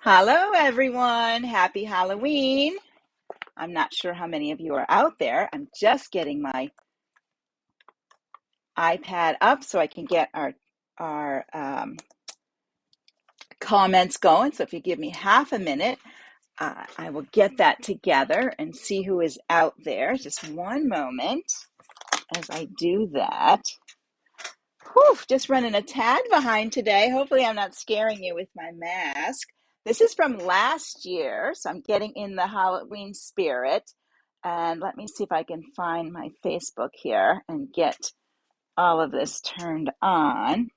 Hello, everyone. Happy Halloween. I'm not sure how many of you are out there. I'm just getting my iPad up so I can get our comments going. So if you give me half a minute, I will get that together and see who is out there. Just one moment as I do that. Whew, just running a tad behind today. Hopefully I'm not scaring you with my mask. This is from last year, so I'm getting in the Halloween spirit. And let me see if I can find my Facebook here and get all of this turned on.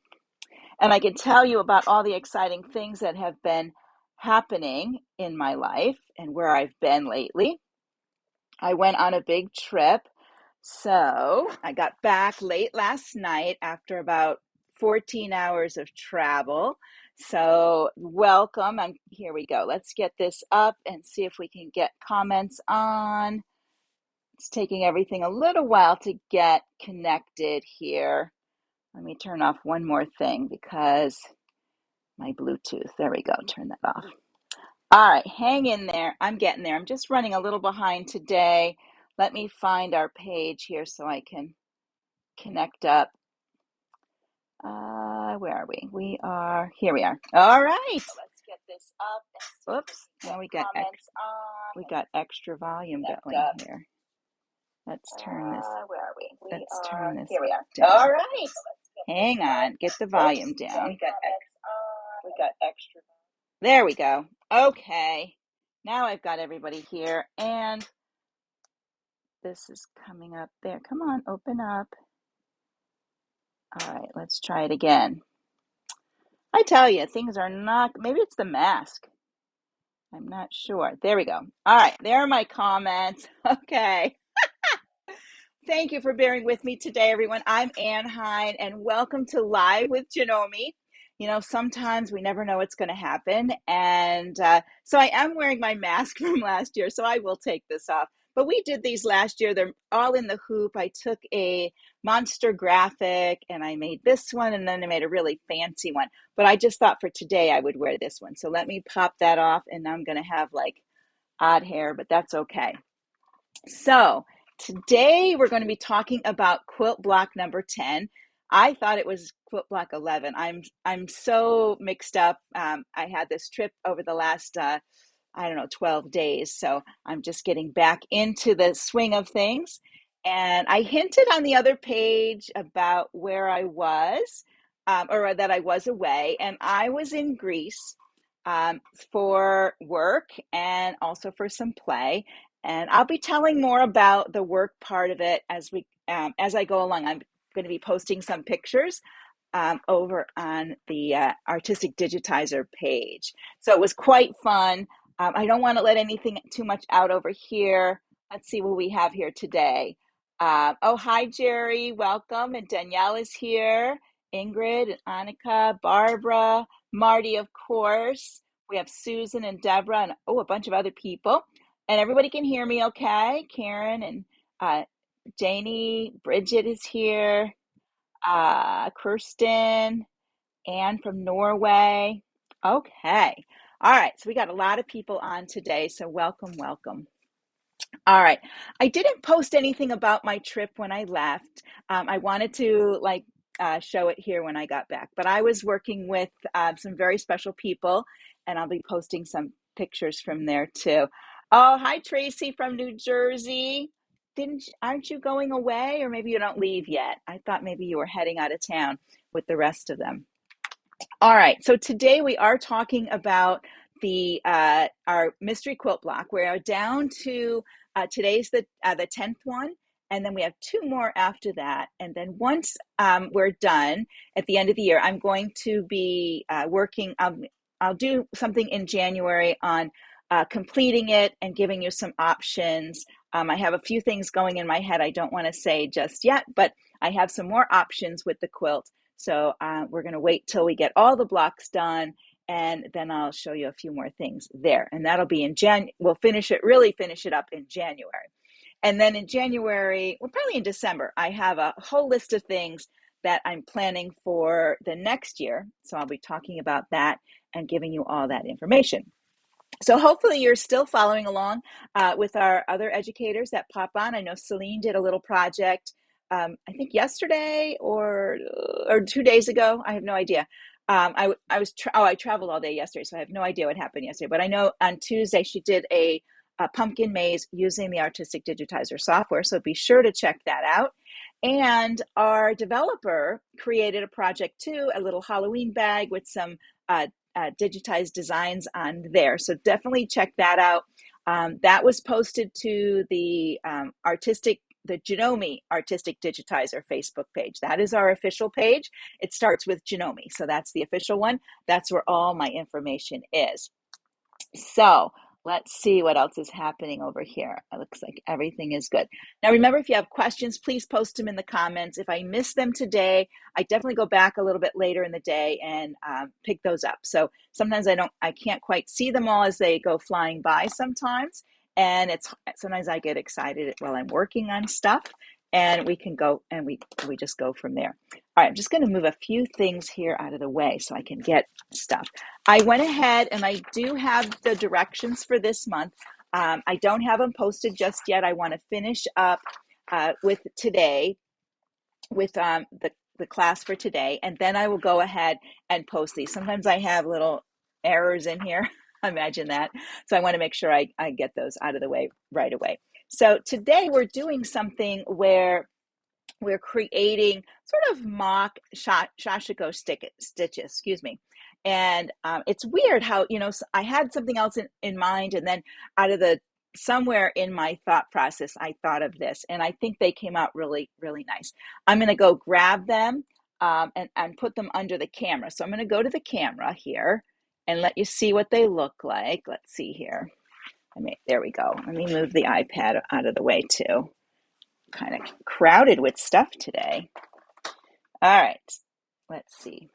And I can tell you about all the exciting things that have been happening in my life and where I've been lately. I went on a big trip. So I got back late last night after about 14 hours of travel. So welcome. Here we go. Let's get this up and see if we can get comments on. It's taking everything a little while to get connected here. Let me turn off one more thing because my Bluetooth. There we go. Turn that off. All right, hang in there. I'm getting there. I'm just running a little behind today. Let me find our page here so I can connect up. Where are we? Here we are. All right. So let's get this up. Oops. Now we got extra volume going here. Let's turn this. Where are we? Let's turn this Here we are. down. All right. Hang on. Get the volume down. We got extra. There we go. Okay. Now I've got everybody here and this is coming up there. Come on, open up. All right, let's try it again. I tell you, things are not, maybe it's the mask. I'm not sure. There we go. All right, there are my comments. Okay. Thank you for bearing with me today, everyone. I'm Ann Hine, and welcome to Live with Janome. You know, sometimes we never know what's going to happen. And so I am wearing my mask from last year, so I will take this off. But we did these last year. They're all in the hoop. I took a monster graphic and I made this one, and then I made a really fancy one. But I just thought for today I would wear this one. So let me pop that off, and now I'm going to have like odd hair, but that's okay. So today we're going to be talking about quilt block number 10. I thought it was quilt block 11. I'm so mixed up. I had this trip over the last 12 days. So I'm just getting back into the swing of things. And I hinted on the other page about where I was, or that I was away, and I was in Greece for work and also for some play. And I'll be telling more about the work part of it as I go along. I'm going to be posting some pictures over on the Artistic Digitizer page. So it was quite fun. I don't want to let anything too much out over here. Let's see what we have here today. Hi, Jerry. Welcome. And Danielle is here. Ingrid and Annika, Barbara, Marty, of course. We have Susan and Deborah and a bunch of other people. And everybody can hear me okay. Karen and Janie, Bridget is here. Kirsten, Anne from Norway. Okay. All right. So we got a lot of people on today. So welcome, welcome. All right. I didn't post anything about my trip when I left. I wanted to show it here when I got back, but I was working with some very special people, and I'll be posting some pictures from there too. Oh, hi, Tracy from New Jersey. Aren't you going away, or maybe you don't leave yet? I thought maybe you were heading out of town with the rest of them. All right, so today we are talking about the our mystery quilt block. We are down to today's the 10th one, and then we have two more after that. And then once we're done at the end of the year, I'm going to be working. I'll do something in January on completing it and giving you some options. I have a few things going in my head I don't want to say just yet, but I have some more options with the quilt. So we're going to wait till we get all the blocks done, and then I'll show you a few more things there. And that'll be in we'll really finish it up in January. And then in January, well, probably in December, I have a whole list of things that I'm planning for the next year. So I'll be talking about that and giving you all that information. So hopefully you're still following along with our other educators that pop on. I know Celine did a little project, I think yesterday or 2 days ago. I have no idea. I traveled all day yesterday, so I have no idea what happened yesterday. But I know on Tuesday she did a pumpkin maze using the Artistic Digitizer software. So be sure to check that out. And our developer created a project too, a little Halloween bag with some digitized designs on there. So definitely check that out. That was posted to the Janome Artistic Digitizer Facebook page. That is our official page. It starts with Janome. So that's the official one. That's where all my information is. So let's see what else is happening over here. It looks like everything is good. Now, remember, if you have questions, please post them in the comments. If I miss them today, I definitely go back a little bit later in the day and pick those up. So sometimes I can't quite see them all as they go flying by sometimes. And sometimes I get excited while I'm working on stuff, and we can go and we just go from there. All right, I'm just going to move a few things here out of the way so I can get stuff. I went ahead and I do have the directions for this month. I don't have them posted just yet. I want to finish up with today, with the class for today, and then I will go ahead and post these. Sometimes I have little errors in here. Imagine that. So I want to make sure I get those out of the way right away. So today we're doing something where we're creating sort of mock sashiko stitches, excuse me. And it's weird how, I had something else in mind, and then out of somewhere in my thought process, I thought of this, and I think they came out really, really nice. I'm going to go grab them and put them under the camera. So I'm going to go to the camera here and let you see what they look like. Let's see here. There we go. Let me move the iPad out of the way too. Kind of crowded with stuff today. All right, let's see.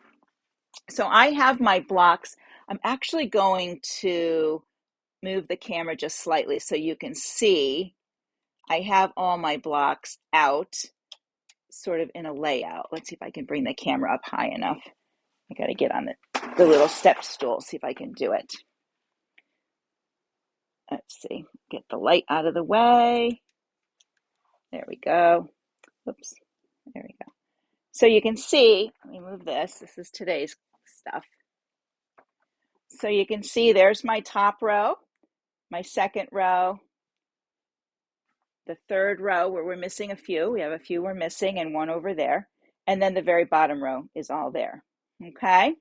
So I have my blocks. I'm actually going to move the camera just slightly so you can see. I have all my blocks out sort of in a layout. Let's see if I can bring the camera up high enough. I got to get on the little step stool, see if I can do it. Let's see, get the light out of the way. There we go. Oops, there we go. So you can see, let me move this. This is today's stuff. So you can see there's my top row, my second row, the third row where we're missing a few. We have a few we're missing and one over there. And then the very bottom row is all there. Okay.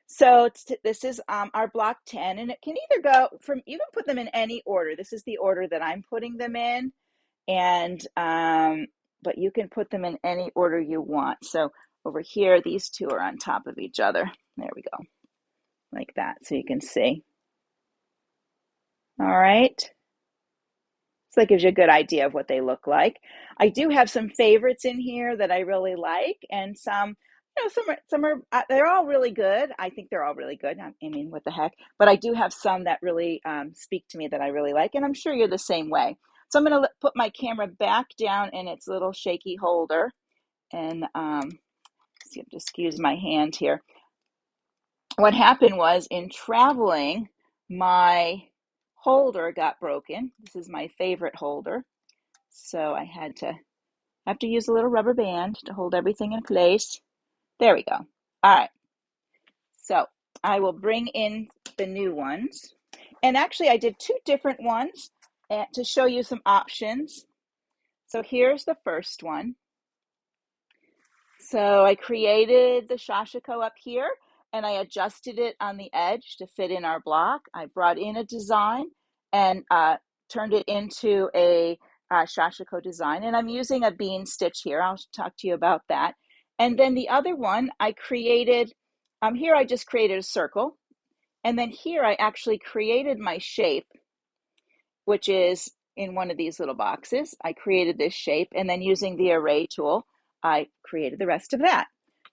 So this is our block 10, and it can either go from, you can put them in any order. This is the order that I'm putting them in. And, but you can put them in any order you want. So over here, these two are on top of each other. There we go. Like that. So you can see. All right. So that gives you a good idea of what they look like. I do have some favorites in here that I really like, and some, some are they're all really good. I think they're all really good. I mean, what the heck? But I do have some that really speak to me that I really like, and I'm sure you're the same way. So I'm going to put my camera back down in its little shaky holder, and see, just excuse my hand here. What happened was, in traveling, my holder got broken. This is my favorite holder. So I have to use a little rubber band to hold everything in place. There we go. All right. So I will bring in the new ones. And actually I did two different ones to show you some options. So here's the first one. So I created the sashiko up here, and I adjusted it on the edge to fit in our block. I brought in a design and turned it into a sashiko design, and I'm using a bean stitch here. I'll talk to you about that. And then the other one I created, here I just created a circle, and then here I actually created my shape, which is in one of these little boxes. I created this shape, and then using the array tool, I created the rest of that.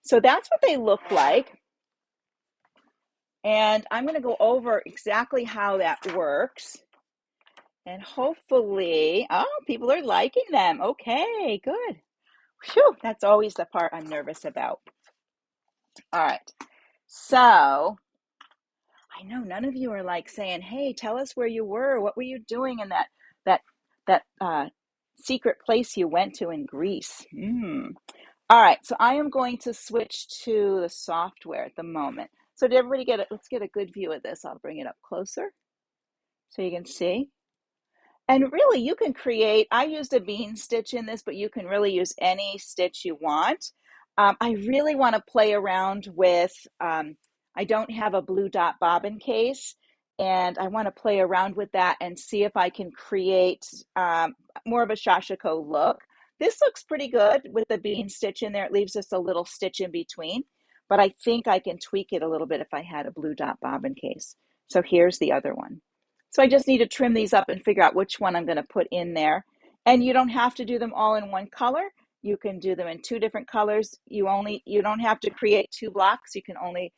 So that's what they look like. And I'm going to go over exactly how that works. And hopefully, people are liking them. Okay, good. Whew, that's always the part I'm nervous about. All right. So I know none of you are like saying, "Hey, tell us where you were. What were you doing in that that secret place you went to in Greece?" All right, so I am going to switch to the software at the moment. So did everybody get it? Let's get a good view of this. I'll bring it up closer so you can see. And really, you can create, I used a bean stitch in this, but you can really use any stitch you want. I really want to play around with, I don't have a blue dot bobbin case, and I want to play around with that and see if I can create more of a sashiko look. This looks pretty good with the bean stitch in there. It leaves us a little stitch in between, but I think I can tweak it a little bit if I had a blue dot bobbin case. So here's the other one. So I just need to trim these up and figure out which one I'm going to put in there. And you don't have to do them all in one color. You can do them in two different colors. You don't have to create two blocks. You can only,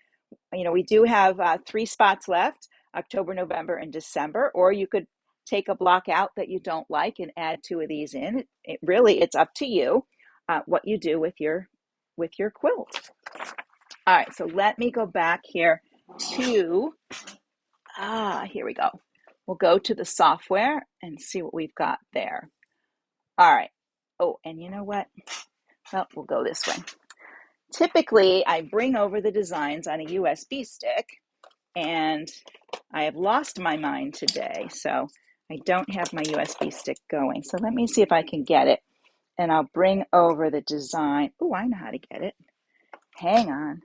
we do have 3 spots left, October, November, and December, or you could take a block out that you don't like and add 2 of these in. It's up to you what you do with your quilt. All right, so let me go back here to here we go. We'll go to the software and see what we've got there. All right. Oh, and you know what? Well, we'll go this way. Typically, I bring over the designs on a USB stick, and I have lost my mind today, so I don't have my USB stick going. So let me see if I can get it, and I'll bring over the design. Oh, I know how to get it. Hang on.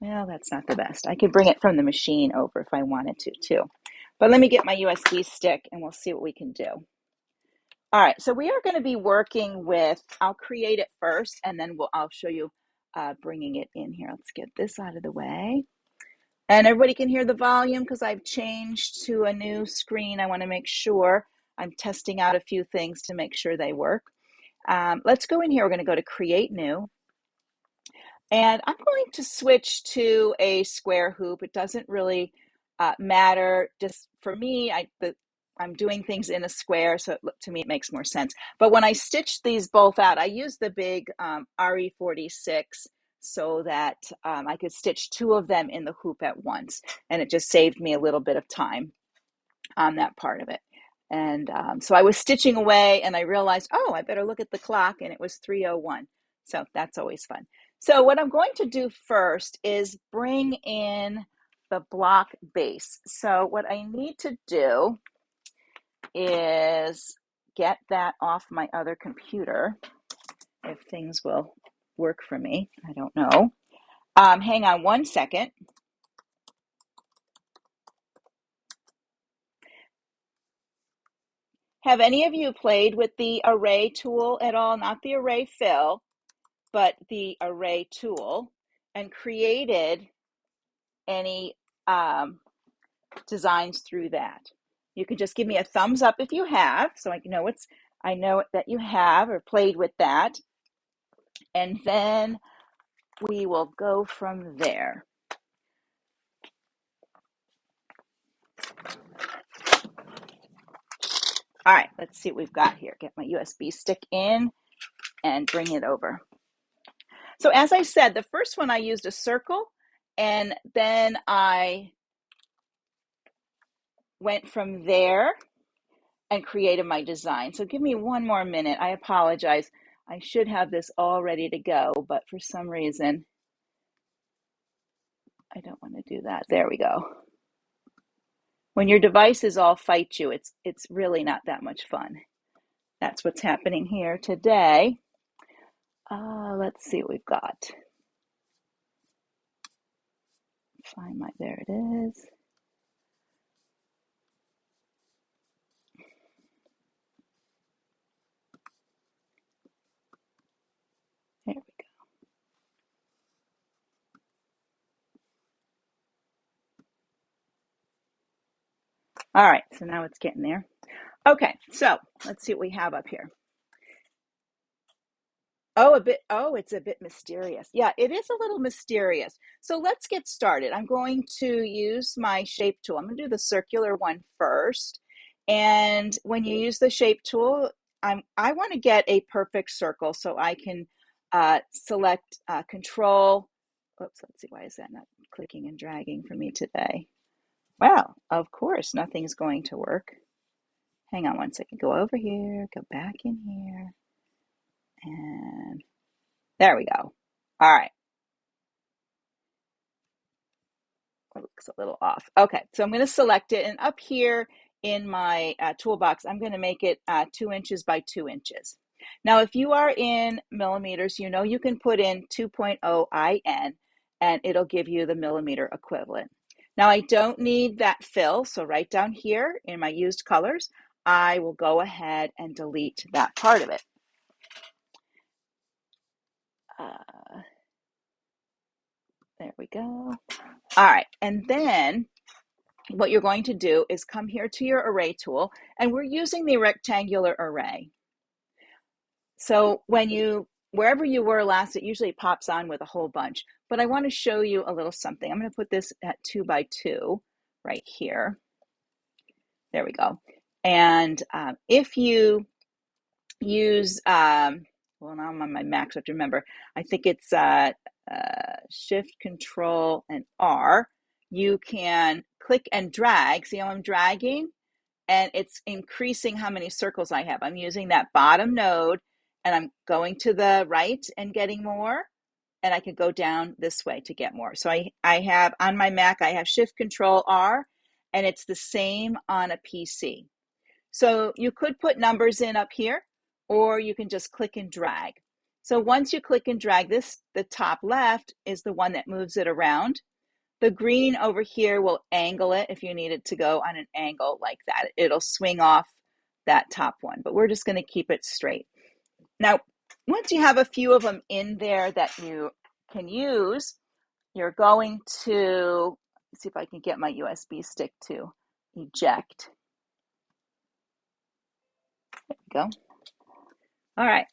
Well, that's not the best. I could bring it from the machine over if I wanted to, too. But let me get my USB stick, and we'll see what we can do. All right, so we are going to be working with, I'll create it first, and then I'll show you bringing it in here. Let's get this out of the way. And everybody can hear the volume because I've changed to a new screen. I want to make sure I'm testing out a few things to make sure they work. Let's go in here. We're going to go to Create New. And I'm going to switch to a square hoop. It doesn't really matter. Just for me, I'm doing things in a square, so to me it makes more sense. But when I stitched these both out, I used the big RE46 so that I could stitch 2 of them in the hoop at once. And it just saved me a little bit of time on that part of it. And so I was stitching away and I realized, oh, I better look at the clock, and it was 3:01. So that's always fun. So what I'm going to do first is bring in the block base. So what I need to do is get that off my other computer, if things will work for me. I don't know. Hang on one second. Have any of you played with the array tool at all? Not the array fill, but the array tool, and created any designs through that. You can just give me a thumbs up if you have, so I know that you have or played with that, and then we will go from there. All right, let's see what we've got here. Get my USB stick in and bring it over. So as I said, the first one I used a circle, and then I went from there and created my design. So give me one more minute. I apologize. I should have this all ready to go, but for some reason, I don't want to do that. There we go. When your devices all fight you, it's really not that much fun. That's what's happening here today. Let's see what we've got. There it is. There we go. All right, so now it's getting there. Okay, so let's see what we have up here. It's a bit mysterious. Yeah, it is a little mysterious. So let's get started. I'm going to use my shape tool. I'm going to do the circular one first. And when you use the shape tool, I want to get a perfect circle, so I can select Control Oops, let's see, why is that not clicking and dragging for me today? Well, of course, nothing's going to work. Hang on one second. Go over here, go back in here, and there we go. All right. It looks a little off. Okay, so I'm going to select it, and up here in my toolbox, I'm going to make it 2 inches by 2 inches. Now, if you are in millimeters, you know you can put in 2.0 IN, and it'll give you the millimeter equivalent. Now, I don't need that fill, so right down here in my used colors, I will go ahead and delete that part of it. There we go. All right, and then what you're going to do is come here to your array tool, and we're using the rectangular array. So wherever you were last, it usually pops on with a whole bunch, but I want to show you a little something. I'm going to put this at 2 by 2 right here. There we go. And if you use, well, now I'm on my Mac, so I have to remember, I think it's Shift, Control, and R. You can click and drag. See how I'm dragging? And it's increasing how many circles I have. I'm using that bottom node, and I'm going to the right and getting more, and I can go down this way to get more. So I have, on my Mac, I have Shift, Control, R, and it's the same on a PC. So you could put numbers in up here, or you can just click and drag. So once you click and drag this, the top left is the one that moves it around. The green over here will angle it if you need it to go on an angle like that. It'll swing off that top one, but we're just going to keep it straight. Now, once you have a few of them in there that you can use, you're going to see if I can get my USB stick to eject. There we go. All right.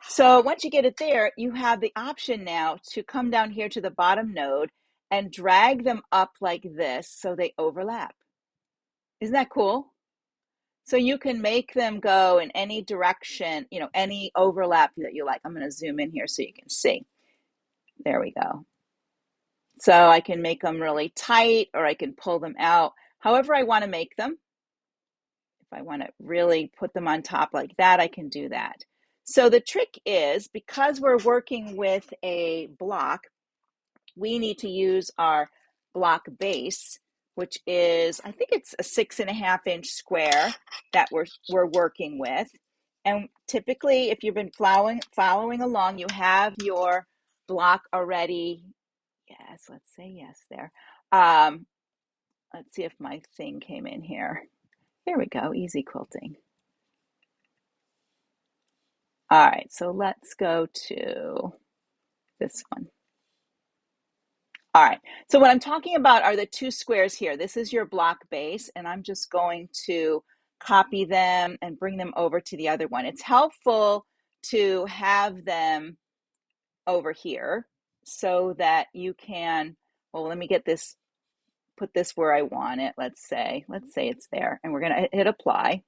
So once you get it there, you have the option now to come down here to the bottom node and drag them up like this so they overlap. Isn't that cool? So you can make them go in any direction, you know, any overlap that you like. I'm going to zoom in here so you can see. There we go. So I can make them really tight, or I can pull them out however I want to make them. If I want to really put them on top like that, I can do that. So the trick is, because we're working with a block, we need to use our block base, which is, I think it's a 6.5-inch square that we're working with. And typically, if you've been following along, you have your block already. Yes, let's say yes there. Let's see if my thing came in here. Here we go, easy quilting. All right, so let's go to this one. All right, so what I'm talking about are the two squares here. This is your block base, and I'm just going to copy them and bring them over to the other one. It's helpful to have them over here so that you can, well, let me get this, put this where I want it. Let's say it's there, and we're gonna hit apply.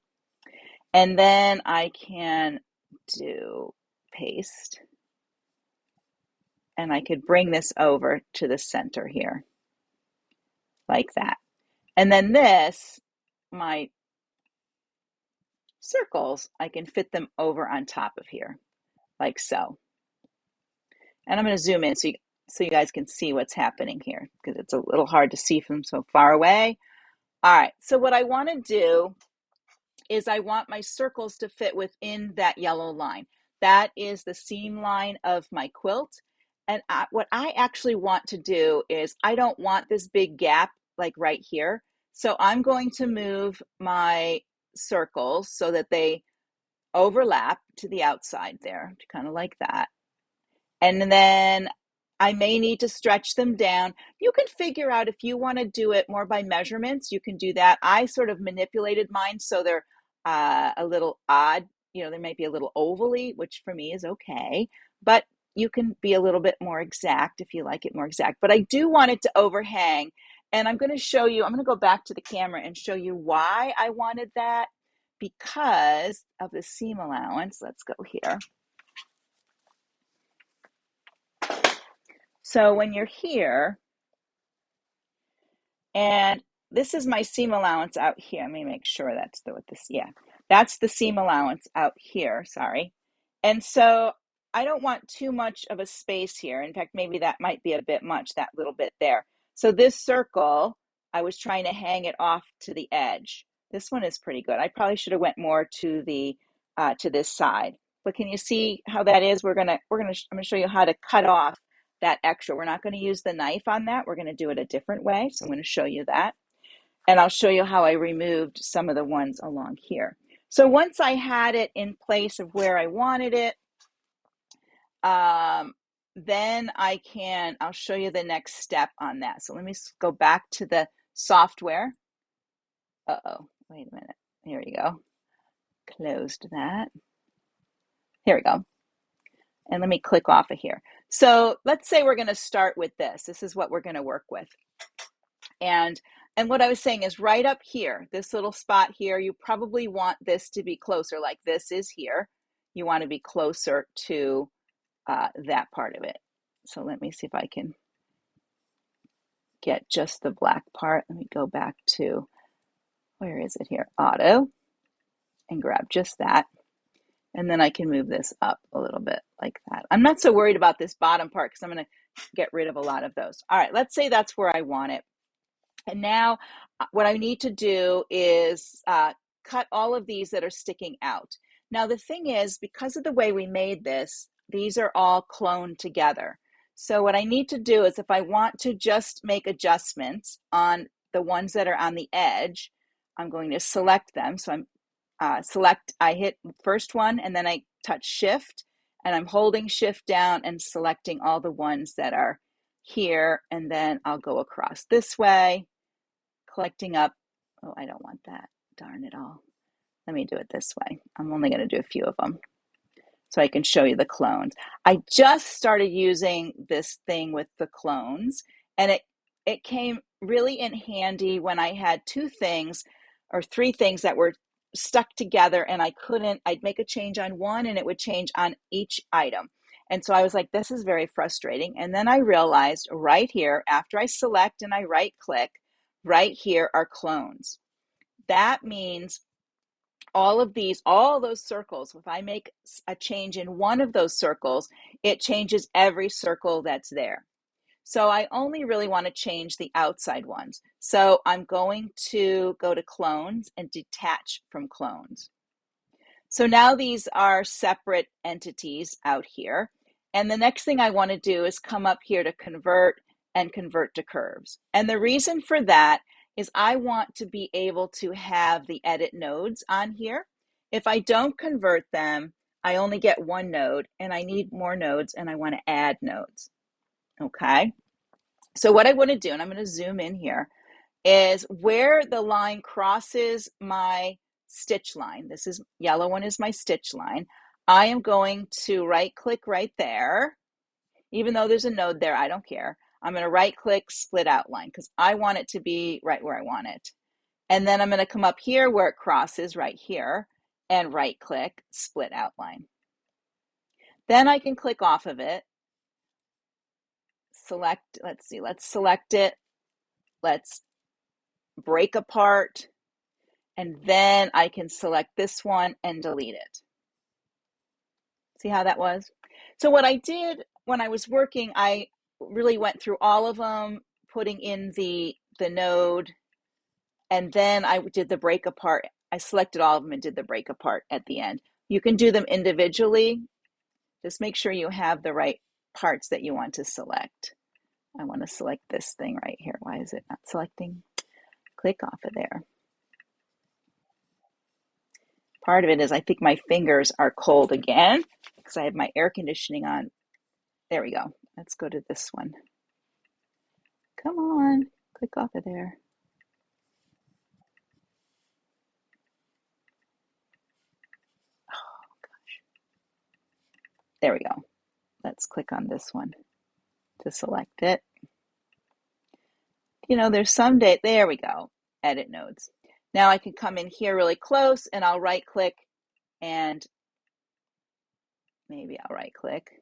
And then I can do paste, and I could bring this over to the center here, like that. And then this, my circles, I can fit them over on top of here, like so. And I'm going to zoom in so you guys can see what's happening here, because it's a little hard to see from so far away. All right, so what I want to do is I want my circles to fit within that yellow line. That is the seam line of my quilt. And what I actually want to do is, I don't want this big gap like right here. So I'm going to move my circles so that they overlap to the outside there, kind of like that. And then I may need to stretch them down. You can figure out if you want to do it more by measurements, you can do that. I sort of manipulated mine so they're a little odd. You know, they might be a little ovally, which for me is okay, but you can be a little bit more exact if you like it more exact. But I do want it to overhang, and I'm going to show you, I'm going to go back to the camera and show you why I wanted that, because of the seam allowance. Let's go here. So when you're here, and this is my seam allowance out here. Let me make sure that's what this, yeah, that's the seam allowance out here, sorry. And so I don't want too much of a space here. In fact, maybe that might be a bit much, that little bit there. So this circle, I was trying to hang it off to the edge. This one is pretty good. I probably should have went more to the to this side. But can you see how that is? I'm gonna show you how to cut off that extra. We're not going to use the knife on that. We're going to do it a different way. So I'm going to show you that. And I'll show you how I removed some of the ones along here. So once I had it in place of where I wanted it, then I'll show you the next step on that. So let me go back to the software. Uh-oh, wait a minute. Here we go. Closed that. Here we go. And let me click off of here. So let's say we're going to start with this. This is what we're going to work with. And what I was saying is right up here, this little spot here, you probably want this to be closer, like this is here. You want to be closer to that part of it. So let me see if I can get just the black part. Let me go back to, where is it here? Auto, and grab just that. And then I can move this up a little bit like that. I'm not so worried about this bottom part because I'm going to get rid of a lot of those. All right, let's say that's where I want it. And now what I need to do is cut all of these that are sticking out. Now the thing is, because of the way we made this, these are all cloned together. So what I need to do is if I want to just make adjustments on the ones that are on the edge, I'm going to select them. So I hit first one and then I touch shift and I'm holding shift down and selecting all the ones that are here, and then I'll go across this way, collecting up. Oh, I don't want that. Darn it all. Let me do it this way. I'm only going to do a few of them so I can show you the clones. I just started using this thing with the clones, and it came really in handy when I had two things or three things that were stuck together and I'd make a change on one and it would change on each item. And so I was like, this is very frustrating. And then I realized right here, after I select and I right click, right here are clones. That means all those circles, if I make a change in one of those circles, it changes every circle that's there. So I only really want to change the outside ones. So I'm going to go to clones and detach from clones. So now these are separate entities out here. And the next thing I want to do is come up here to convert and convert to curves. And the reason for that is I want to be able to have the edit nodes on here. If I don't convert them, I only get one node and I need more nodes and I want to add nodes. Okay. So what I want to do, and I'm going to zoom in here, is where the line crosses my stitch line. This is yellow one is my stitch line. I am going to right click right there. Even though there's a node there, I don't care. I'm going to right click split outline because I want it to be right where I want it. And then I'm going to come up here where it crosses right here and right click split outline. Then I can click off of it. Select, let's select it. Let's break apart. And then I can select this one and delete it. See how that was? So what I did when I was working, I really went through all of them, putting in the node, and then I did the break apart. I selected all of them and did the break apart at the end. You can do them individually. Just make sure you have the right parts that you want to select. I want to select this thing right here. Why is it not selecting? Click off of there. Part of it is I think my fingers are cold again because I have my air conditioning on. There we go. Let's go to this one. Come on, click off of there. Oh gosh. There we go. Let's click on this one to select it. You know, there's some day, there we go, edit nodes. Now I can come in here really close and I'll right click and maybe I'll right click.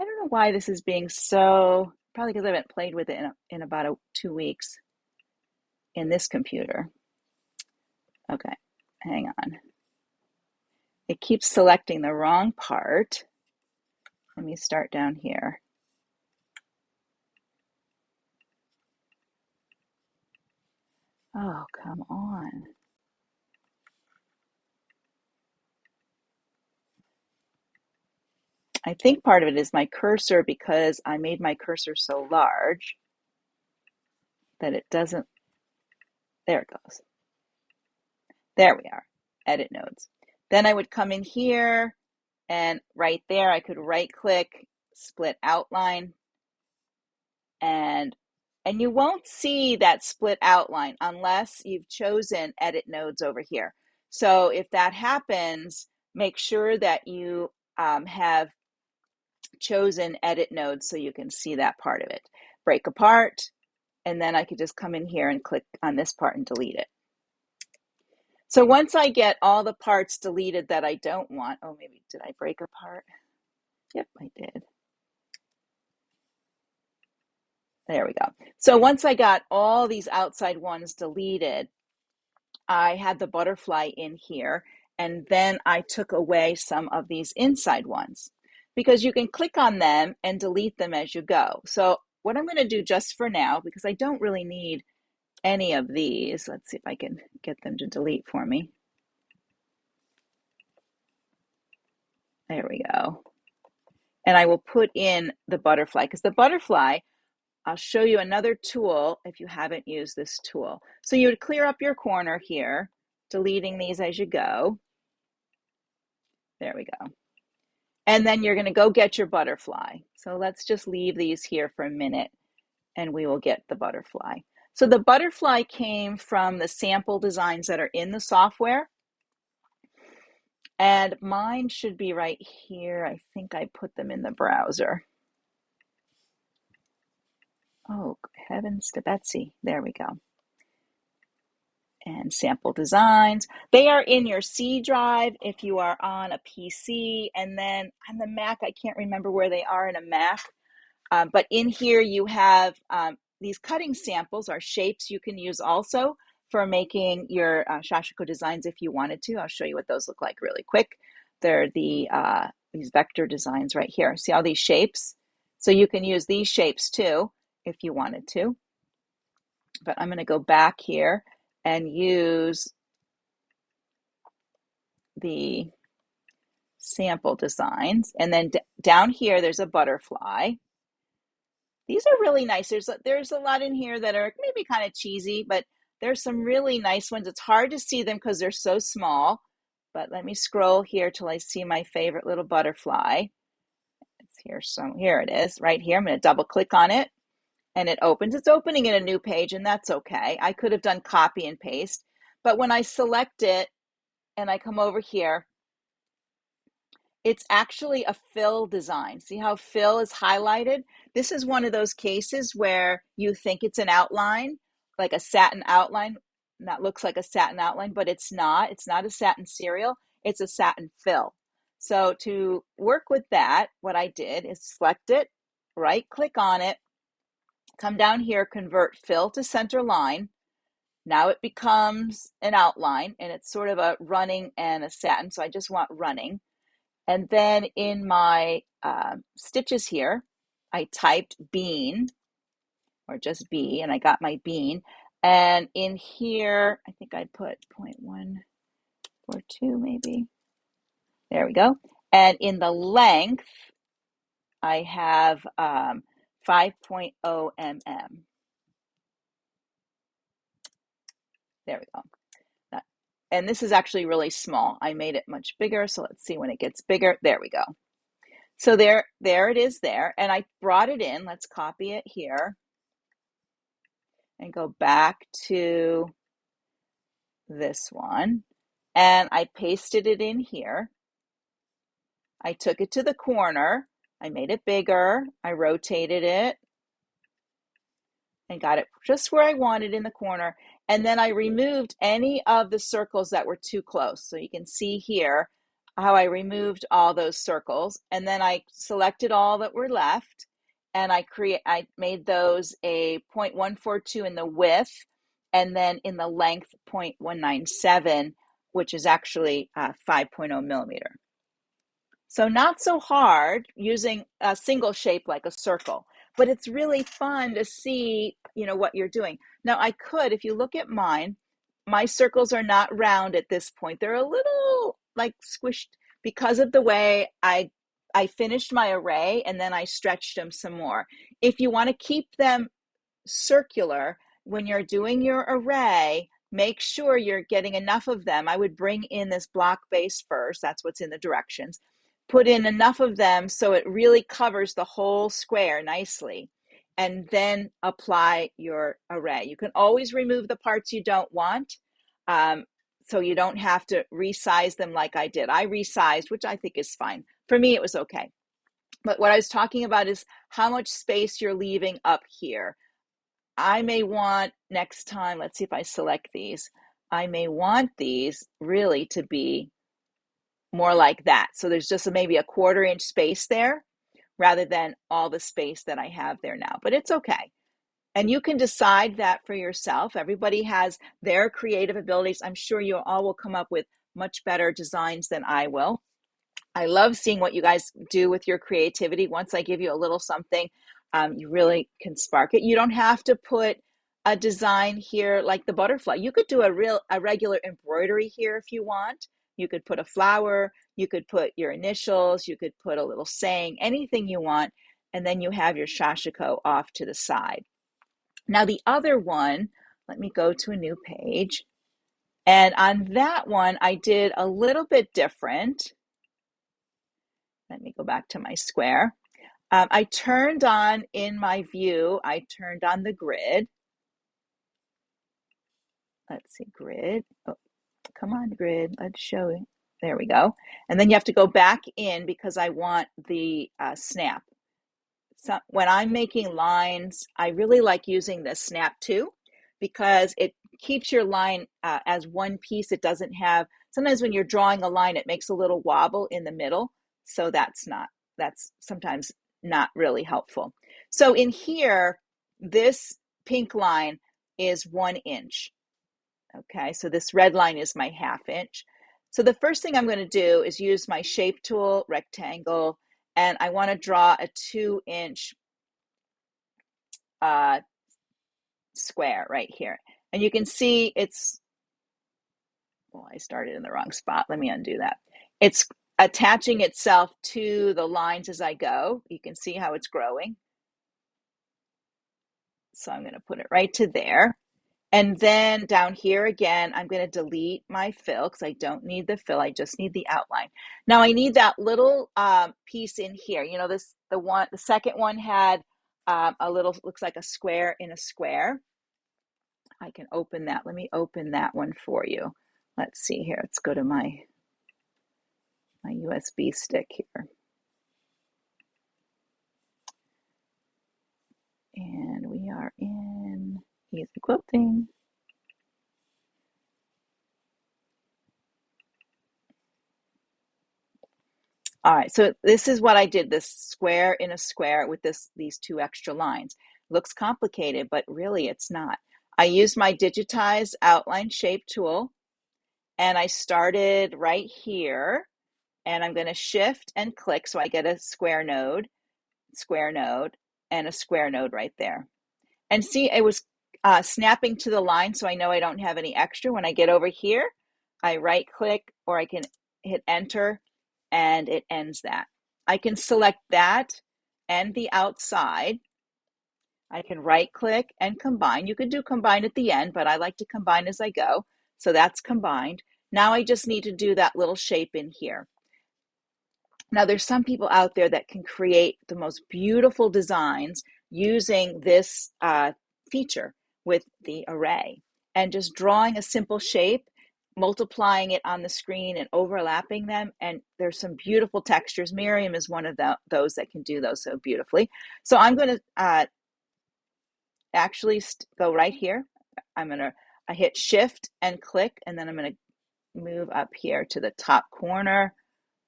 I don't know why this is being so, probably because I haven't played with it in about 2 weeks in this computer. Okay, hang on. It keeps selecting the wrong part. Let me start down here. Oh, come on. I think part of it is my cursor, because I made my cursor so large that it doesn't, there it goes. There we are, edit nodes. Then I would come in here, and right there I could right click, split outline, and you won't see that split outline unless you've chosen edit nodes over here. So if that happens, make sure that you have chosen edit nodes so you can see that part of it. Break apart, and then I could just come in here and click on this part and delete it. So once I get all the parts deleted that I don't want, oh, maybe did I break apart? Yep, I did. There we go. So once I got all these outside ones deleted, I had the butterfly in here, and then I took away some of these inside ones because you can click on them and delete them as you go. So what I'm going to do just for now, because I don't really need any of these, let's see if I can get them to delete for me. There we go. And I will put in the butterfly, because the butterfly, I'll show you another tool if you haven't used this tool. So you would clear up your corner here, deleting these as you go. There we go. And then you're going to go get your butterfly. So let's just leave these here for a minute, and we will get the butterfly. So the butterfly came from the sample designs that are in the software. And mine should be right here. I think I put them in the browser. Oh, heavens to Betsy. There we go. And sample designs. They are in your C drive if you are on a PC. And then on the Mac, I can't remember where they are in a Mac. But in here you have these cutting samples or shapes you can use also for making your sashiko designs if you wanted to. I'll show you what those look like really quick. They're these vector designs right here. See all these shapes? So you can use these shapes too if you wanted to. But I'm going to go back here and use the sample designs. And then down here, there's a butterfly. These are really nice. There's a lot in here that are maybe kind of cheesy, but there's some really nice ones. It's hard to see them because they're so small. But let me scroll here till I see my favorite little butterfly. It's here. So here it is, right here. I'm going to double click on it, and it opens. It's opening in a new page, and that's okay. I could have done copy and paste, but when I select it and I come over here, it's actually a fill design. See how fill is highlighted? This is one of those cases where you think it's an outline, like a satin outline, that looks like a satin outline, but it's not. It's not a satin serial. It's a satin fill. So to work with that, what I did is select it, right click on it, come down here, convert fill to center line. Now it becomes an outline, and it's sort of a running and a satin. So I just want running. And then in my stitches here, I typed bean, or just B, and I got my bean. And in here, I think I put 0.142 maybe. There we go. And in the length, I have 5.0 mm. There we go. And this is actually really small. I made it much bigger, so let's see when it gets bigger. There we go. So there it is there, and I brought it in. Let's copy it here and go back to this one, and I pasted it in here. I took it to the corner. I made it bigger. I rotated it and got it just where I wanted in the corner. And then I removed any of the circles that were too close. So you can see here, how I removed all those circles, and then I selected all that were left, and I made those a 0.142 in the width, and then in the length 0.197, which is actually 5.0 millimeter. So not so hard using a single shape like a circle, but it's really fun to see, what you're doing. Now I could, if you look at mine, my circles are not round at this point. They're a little like squished because of the way I finished my array and then I stretched them some more. If you want to keep them circular, when you're doing your array, make sure you're getting enough of them. I would bring in this block base first. That's what's in the directions. Put in enough of them so it really covers the whole square nicely. And then apply your array. You can always remove the parts you don't want. So you don't have to resize them like I did. I resized, which I think is fine. For me, it was okay. But what I was talking about is how much space you're leaving up here. I may want next time, let's see if I select these. I may want these really to be more like that. So there's just maybe a 1/4 inch space there rather than all the space that I have there now. But it's okay. And you can decide that for yourself. Everybody has their creative abilities. I'm sure you all will come up with much better designs than I will. I love seeing what you guys do with your creativity. Once I give you a little something, you really can spark it. You don't have to put a design here like the butterfly. You could do a regular embroidery here if you want. You could put a flower, you could put your initials, you could put a little saying, anything you want, and then you have your sashiko off to the side. Now the other one, let me go to a new page. And on that one, I did a little bit different. Let me go back to my square. I turned on in my view, I turned on the grid. Let's see, grid. Oh, come on, grid. Let's show it. There we go. And then you have to go back in because I want the snap. So when I'm making lines, I really like using the snap too because it keeps your line as one piece. It doesn't have, sometimes when you're drawing a line, it makes a little wobble in the middle. So that's sometimes not really helpful. So in here, this pink line is 1 inch. Okay, so this red line is my 1/2 inch. So the first thing I'm going to do is use my shape tool, rectangle, and I want to draw a 2 inch square right here. And you can see I started in the wrong spot. Let me undo that. It's attaching itself to the lines as I go. You can see how it's growing. So I'm going to put it right to there. And then down here again, I'm going to delete my fill because I don't need the fill. I just need the outline. Now I need that little piece in here. The second one had a little, looks like a square in a square. I can open that. Let me open that one for you. Let's see here. Let's go to my USB stick here. And we are in Easy Quilting. All right, so this is what I did, this square in a square with these 2 extra lines. Looks complicated, but really it's not. I used my digitized outline shape tool and I started right here and I'm going to shift and click so I get a square node, and a square node right there. And see, it was snapping to the line so I know I don't have any extra. When I get over here, I right click or I can hit enter and it ends that. I can select that and the outside. I can right click and combine. You could do combine at the end, but I like to combine as I go. So that's combined. Now I just need to do that little shape in here. Now there's some people out there that can create the most beautiful designs using this feature with the array and just drawing a simple shape, multiplying it on the screen and overlapping them. And there's some beautiful textures. Miriam is one of those that can do those so beautifully. So I'm going to actually go right here. I'm going to hit shift and click, and then I'm going to move up here to the top corner.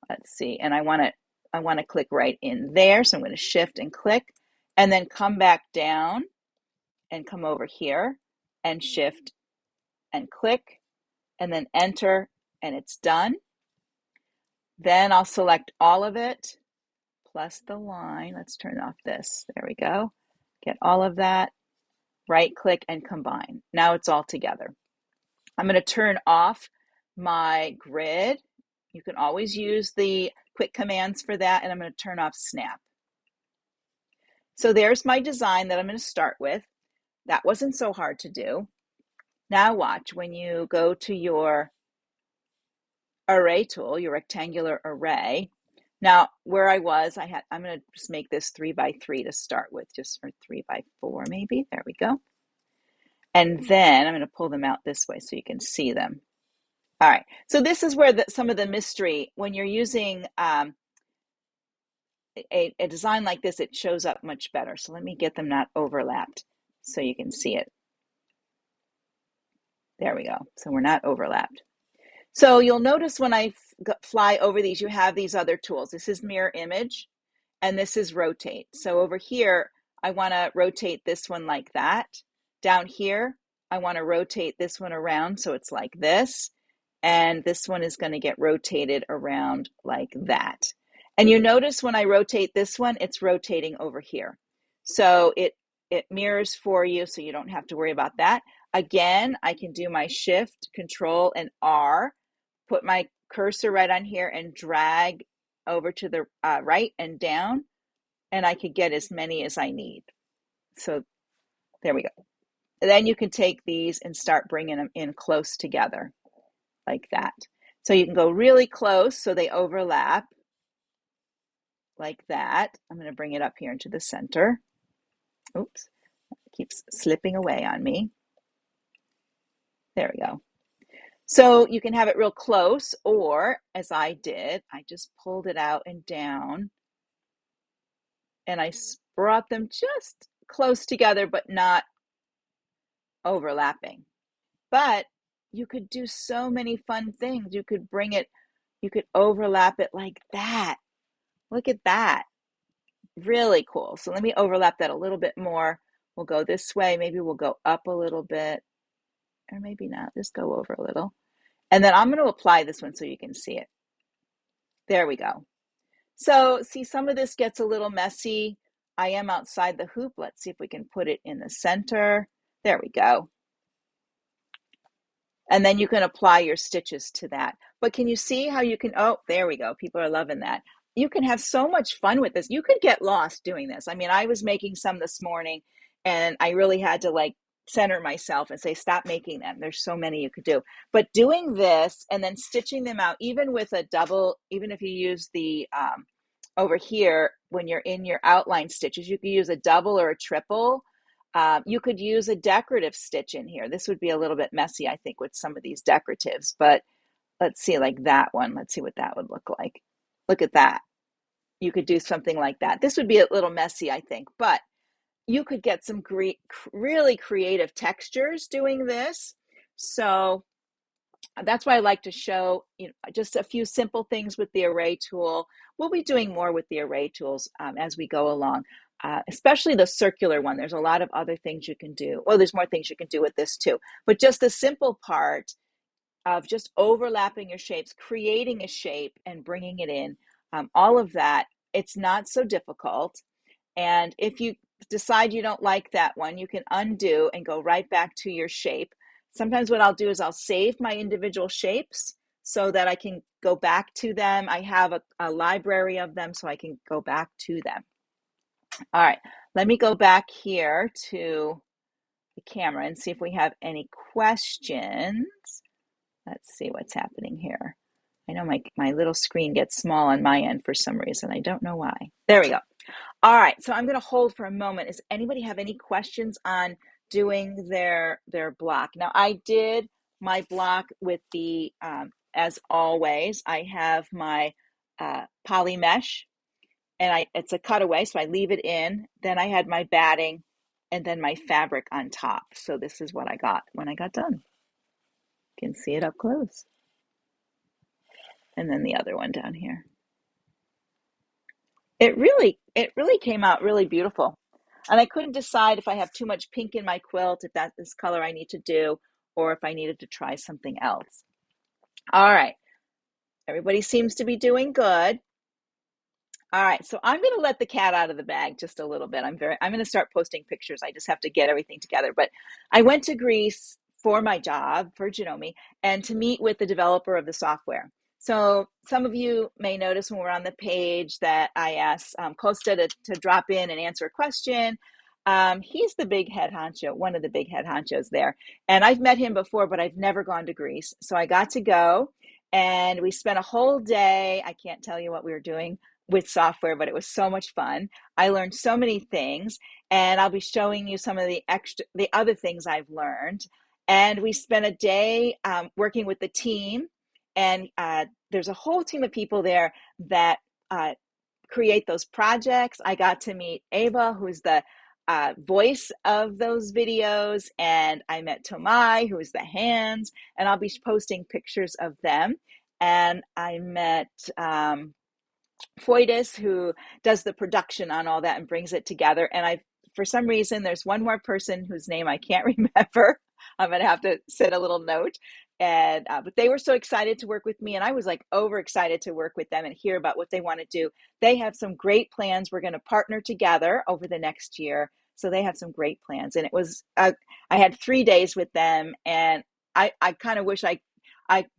Let's see, and I want to click right in there, so I'm going to shift and click, and then come back down and come over here and shift and click, and then enter, and it's done. Then I'll select all of it plus the line. Let's turn off this. There we go. Get all of that, right click and combine. Now it's all together. I'm going to turn off my grid. You can always use the quick commands for that, and I'm going to turn off snap. So there's my design that I'm going to start with. That wasn't so hard to do. Now watch, when you go to your array tool, your rectangular array. Now where I'm going to just make this 3 by 3 to start with, just for 3 by 4 maybe. There we go. And then I'm going to pull them out this way so you can see them. All right, so this is where some of the mystery, when you're using a design like this, it shows up much better. So let me get them not overlapped so you can see it. There we go. So we're not overlapped. So you'll notice when I fly over these, you have these other tools. This is mirror image, and this is rotate. So over here, I want to rotate this one like that. Down here, I want to rotate this one around so it's like this. And this one is going to get rotated around like that. And you notice when I rotate this one, it's rotating over here. So it mirrors for you, so you don't have to worry about that. Again, I can do my shift, control, and R, put my cursor right on here and drag over to the right and down, and I could get as many as I need. So there we go. And then you can take these and start bringing them in close together like that. So you can go really close so they overlap like that. I'm going to bring it up here into the center. Oops, it keeps slipping away on me. There we go. So you can have it real close, or as I did, I just pulled it out and down, and I brought them just close together, but not overlapping. But you could do so many fun things. You could you could overlap it like that. Look at that. Really cool. So let me overlap that a little bit more. We'll go this way. Maybe we'll go up a little bit, or maybe not. Just go over a little. And then I'm going to apply this one so you can see it. There we go. So see, some of this gets a little messy. I am outside the hoop. Let's see if we can put it in the center. There we go. And then you can apply your stitches to that. But can you see how you can, oh, there we go. People are loving that. You can have so much fun with this. You could get lost doing this. I mean, I was making some this morning, and I really had to like center myself and say, stop making them. There's so many you could do. But doing this and then stitching them out, even with a double, even if you use the, over here, when you're in your outline stitches, you could use a double or a triple. You could use a decorative stitch in here. This would be a little bit messy, I think, with some of these decoratives, but let's see, like that one. Let's see what that would look like. Look at that. You could do something like that. This would be a little messy, I think, but you could get some really creative textures doing this. So that's why I like to show, just a few simple things with the array tool. We'll be doing more with the array tools as we go along, especially the circular one. There's a lot of other things you can do. Well, there's more things you can do with this too. But just the simple part of just overlapping your shapes, creating a shape and bringing it in, all of that, it's not so difficult. And if you decide you don't like that one, you can undo and go right back to your shape. Sometimes what I'll do is I'll save my individual shapes so that I can go back to them. I have a library of them, so I can go back to them. All right, let me go back here to the camera and see if we have any questions. Let's see what's happening here. I know my little screen gets small on my end for some reason. I don't know why. There we go. All right, so I'm going to hold for a moment. Does anybody have any questions on doing their block? Now, I did my block with the, as always, I have my poly mesh, and it's a cutaway, so I leave it in. Then I had my batting, and then my fabric on top. So this is what I got when I got done. You can see it up close. And then the other one down here. it really came out really beautiful. And I couldn't decide if I have too much pink in my quilt, if that's this color I need to do, or if I needed to try something else. All right. Everybody seems to be doing good. All right, so I'm going to let the cat out of the bag just a little bit. I'm going to start posting pictures. I just have to get everything together. But I went to Greece for my job for Genome and to meet with the developer of the software. So some of you may notice when we're on the page that I asked Costa to drop in and answer a question. He's the big head honcho, one of the big head honchos there. And I've met him before, but I've never gone to Greece. So I got to go and we spent a whole day. I can't tell you what we were doing with software, but it was so much fun. I learned so many things, and I'll be showing you some of the other things I've learned. And we spent a day working with the team, and there's a whole team of people there that create those projects. I got to meet Ava, who's the voice of those videos, and I met Tomai, who is the hands, and I'll be posting pictures of them. And I met Foitis, who does the production on all that and brings it together. And for some reason, there's one more person whose name I can't remember. I'm going to have to send a little note. And but they were so excited to work with me, and I was like overexcited to work with them and hear about what they want to do. They have some great plans. We're going to partner together over the next year, so they have some great plans. And it was I had 3 days with them, and I kind of wish I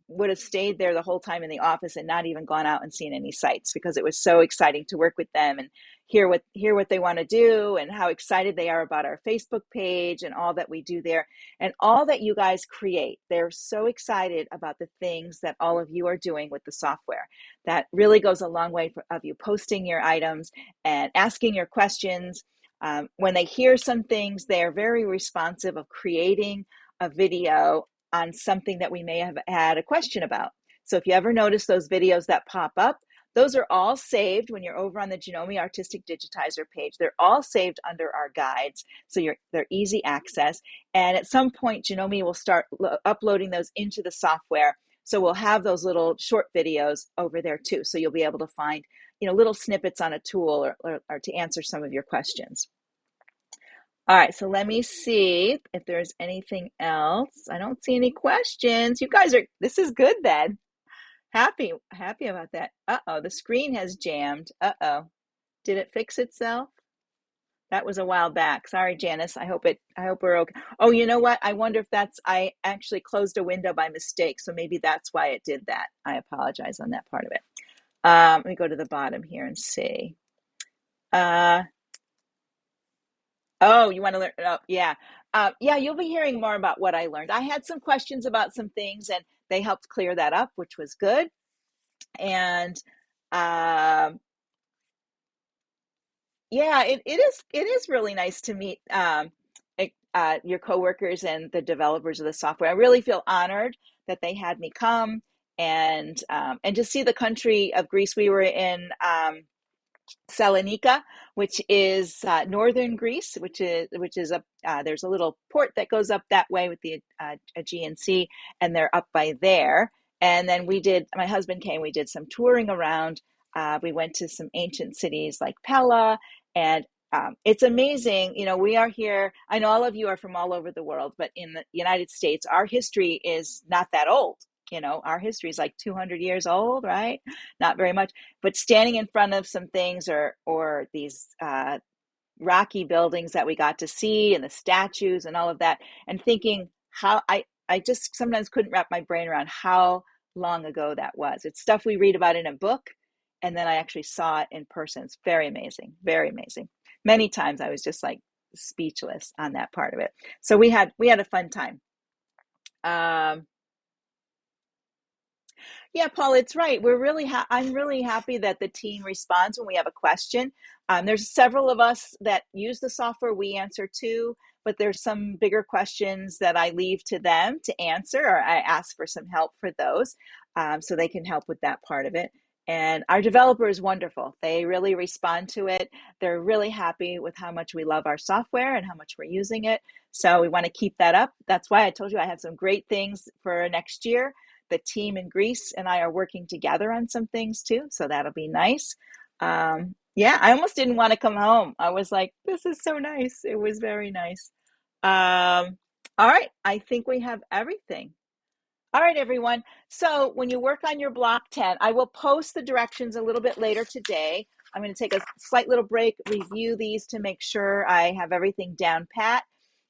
would have stayed there the whole time in the office and not even gone out and seen any sites, because it was so exciting to work with them and hear what they want to do and how excited they are about our Facebook page and all that we do there and all that you guys create. They're so excited about the things that all of you are doing with the software. That really goes a long way of you posting your items and asking your questions. When they hear some things, they are very responsive of creating a video on something that we may have had a question about. So if you ever notice those videos that pop up, those are all saved when you're over on the Genome Artistic Digitizer page. They're all saved under our guides, so they're easy access. And at some point, Genome will start uploading those into the software. So we'll have those little short videos over there too. So you'll be able to find, little snippets on a tool or to answer some of your questions. All right, so let me see if there's anything else. I don't see any questions. You guys this is good then. Happy about that. Uh-oh, the screen has jammed. Uh-oh. Did it fix itself? That was a while back. Sorry, Janice. I hope we're okay. Oh, you know what? I wonder if I actually closed a window by mistake, so maybe that's why it did that. I apologize on that part of it. Let me go to the bottom here and see. Oh, you want to learn? Oh, yeah. Yeah, you'll be hearing more about what I learned. I had some questions about some things, and they helped clear that up, which was good. And um, yeah, it is really nice to meet your coworkers and the developers of the software. I really feel honored that they had me come and just see the country of Greece. We were in Salonika, which is northern Greece, which is up. There's a little port that goes up that way with the Aegean Sea, and they're up by there. And then my husband came. We did some touring around. We went to some ancient cities like Pella, and it's amazing. We are here. I know all of you are from all over the world, but in the United States, our history is not that old. Our history is like 200 years old, right? Not very much, but standing in front of some things or these rocky buildings that we got to see and the statues and all of that, and thinking how I just sometimes couldn't wrap my brain around how long ago that was. It's stuff we read about in a book, and then I actually saw it in person. It's very amazing, very amazing. Many times I was just like speechless on that part of it. So we had a fun time. Yeah, Paul, it's right. I'm really happy that the team responds when we have a question. There's several of us that use the software we answer to, but there's some bigger questions that I leave to them to answer, or I ask for some help for those, so they can help with that part of it. And our developer is wonderful. They really respond to it. They're really happy with how much we love our software and how much we're using it. So we want to keep that up. That's why I told you I have some great things for next year. The team in Greece and I are working together on some things too, so that'll be nice. Yeah, I almost didn't want to come home. I was like, this is so nice. It was very nice. All right, I think we have everything. All right, everyone. So when you work on your block 10, I will post the directions a little bit later today. I'm going to take a slight little break, review these to make sure I have everything down pat,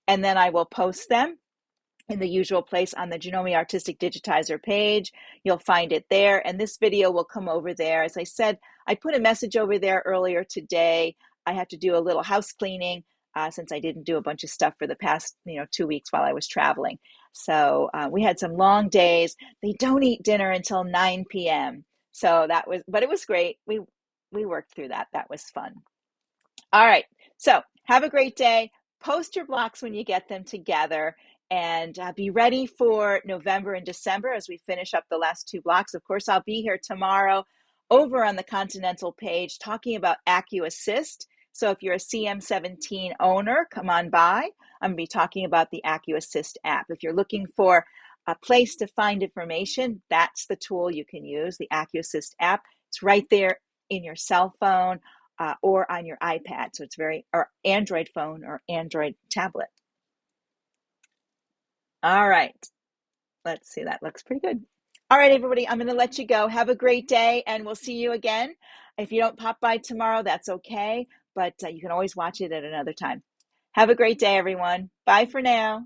and then I will post them in the usual place on the Janome Artistic Digitizer page. You'll find it there, and this video will come over there. As I said, I put a message over there earlier today. I have to do a little house cleaning since I didn't do a bunch of stuff for the past 2 weeks while I was traveling. So we had some long days. They don't eat dinner until 9 p.m. So but it was great. We worked through that. That was fun. All right. So have a great day. Post your blocks when you get them together and be ready for November and December as we finish up the last two blocks. Of course, I'll be here tomorrow over on the Continental page talking about AccuAssist. So if you're a CM17 owner, come on by. I'm going to be talking about the AccuAssist app. If you're looking for a place to find information, that's the tool you can use, the AccuAssist app. It's right there in your cell phone or on your iPad. So it's or Android phone or Android tablet. All right. Let's see. That looks pretty good. All right, everybody. I'm going to let you go. Have a great day, and we'll see you again. If you don't pop by tomorrow, that's okay. But you can always watch it at another time. Have a great day, everyone. Bye for now.